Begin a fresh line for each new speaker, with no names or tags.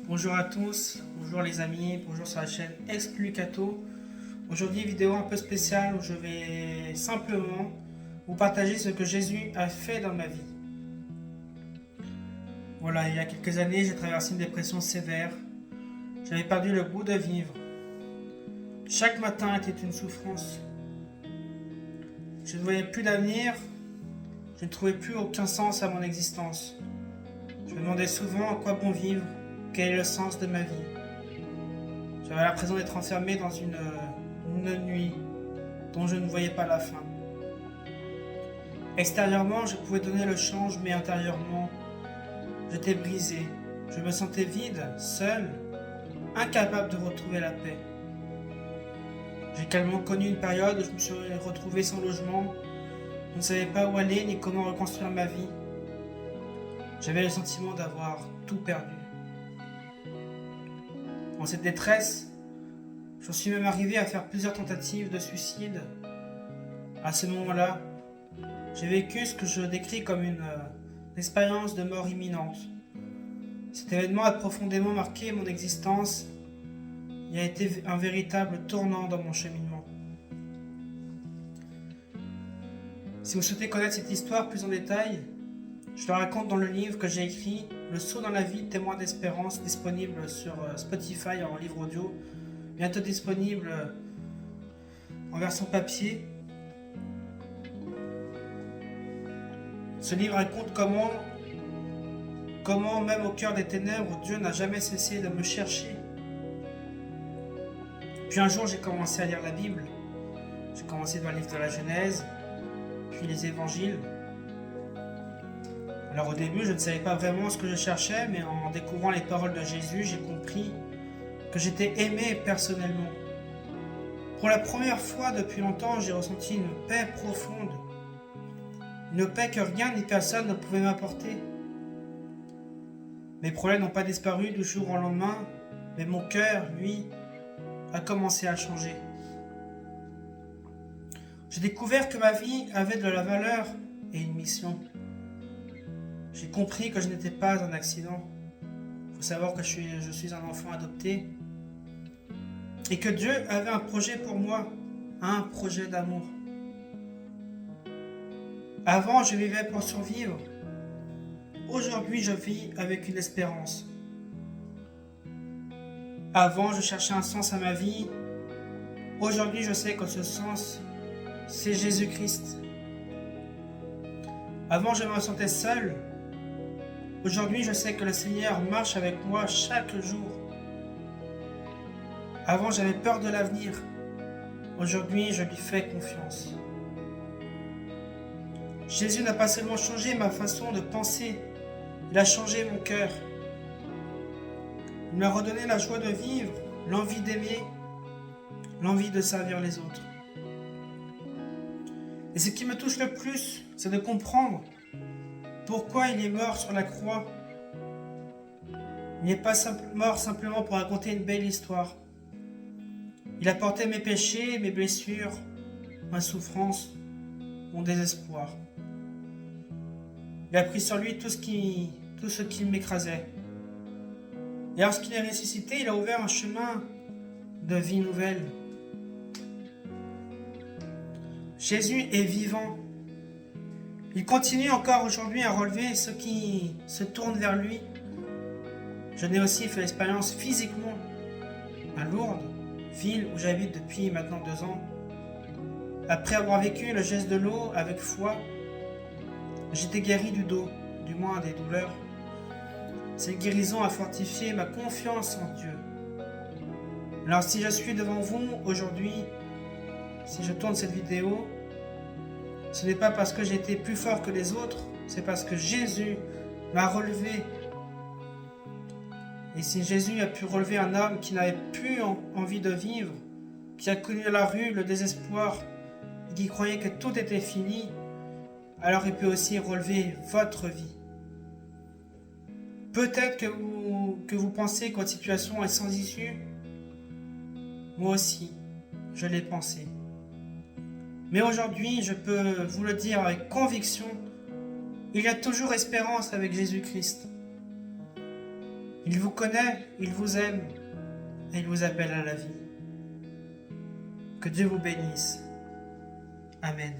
Bonjour à tous, bonjour les amis, bonjour sur la chaîne Explicato. Aujourd'hui, vidéo un peu spéciale où je vais simplement vous partager ce que Jésus a fait dans ma vie. Voilà, il y a quelques années, j'ai traversé une dépression sévère. J'avais perdu le goût de vivre. Chaque matin était une souffrance. Je ne voyais plus d'avenir, je ne trouvais plus aucun sens à mon existence. Je me demandais souvent à quoi bon vivre, quel est le sens de ma vie. J'avais l'impression d'être enfermé dans une nuit dont je ne voyais pas la fin. Extérieurement, je pouvais donner le change, mais intérieurement, j'étais brisé. Je me sentais vide, seul, incapable de retrouver la paix. J'ai également connu une période où je me suis retrouvé sans logement. Je ne savais pas où aller ni comment reconstruire ma vie. J'avais le sentiment d'avoir tout perdu. Dans cette détresse, j'en suis même arrivé à faire plusieurs tentatives de suicide. À ce moment-là, j'ai vécu ce que je décris comme une expérience de mort imminente. Cet événement a profondément marqué mon existence et a été un véritable tournant dans mon cheminement. Si vous souhaitez connaître cette histoire plus en détail, je la raconte dans le livre que j'ai écrit, Le saut dans la vie, témoin d'espérance, disponible sur Spotify en livre audio, bientôt disponible en version papier. Ce livre raconte comment même au cœur des ténèbres, Dieu n'a jamais cessé de me chercher. Puis un jour, j'ai commencé à lire la Bible. J'ai commencé dans le livre de la Genèse, puis les évangiles. Alors au début, je ne savais pas vraiment ce que je cherchais, mais en découvrant les paroles de Jésus, j'ai compris que j'étais aimé personnellement. Pour la première fois depuis longtemps, j'ai ressenti une paix profonde. Une paix que rien ni personne ne pouvait m'apporter. Mes problèmes n'ont pas disparu du jour au lendemain, mais mon cœur, lui, a commencé à changer. J'ai découvert que ma vie avait de la valeur et une mission. J'ai compris que je n'étais pas un accident. Il faut savoir que je suis un enfant adopté. Et que Dieu avait un projet pour moi, un projet d'amour. Avant, je vivais pour survivre. Aujourd'hui, je vis avec une espérance. Avant, je cherchais un sens à ma vie. Aujourd'hui, je sais que ce sens, c'est Jésus-Christ. Avant, je me sentais seul. Aujourd'hui, je sais que le Seigneur marche avec moi chaque jour. Avant, j'avais peur de l'avenir. Aujourd'hui, je lui fais confiance. Jésus n'a pas seulement changé ma façon de penser, il a changé mon cœur. Il m'a redonné la joie de vivre, l'envie d'aimer, l'envie de servir les autres. Et ce qui me touche le plus, c'est de comprendre pourquoi il est mort sur la croix. Il n'est pas mort simplement pour raconter une belle histoire. Il a porté mes péchés, mes blessures, ma souffrance, mon désespoir. Il a pris sur lui tout ce qui m'écrasait. Et lorsqu'il est ressuscité, il a ouvert un chemin de vie nouvelle. Jésus est vivant. Il continue encore aujourd'hui à relever ceux qui se tournent vers lui. Je n'ai aussi fait l'expérience physiquement à Lourdes, ville où j'habite depuis maintenant 2 ans. Après avoir vécu le geste de l'eau avec foi, j'étais guéri du dos, du moins des douleurs. Cette guérison a fortifié ma confiance en Dieu. Alors si je suis devant vous aujourd'hui, si je tourne cette vidéo, ce n'est pas parce que j'ai été plus fort que les autres, c'est parce que Jésus m'a relevé. Et si Jésus a pu relever un homme qui n'avait plus envie de vivre, qui a connu à la rue le désespoir, et qui croyait que tout était fini, alors il peut aussi relever votre vie. Peut-être que vous pensez que votre situation est sans issue. Moi aussi, je l'ai pensé. Mais aujourd'hui, je peux vous le dire avec conviction, il y a toujours espérance avec Jésus-Christ. Il vous connaît, il vous aime et il vous appelle à la vie. Que Dieu vous bénisse. Amen.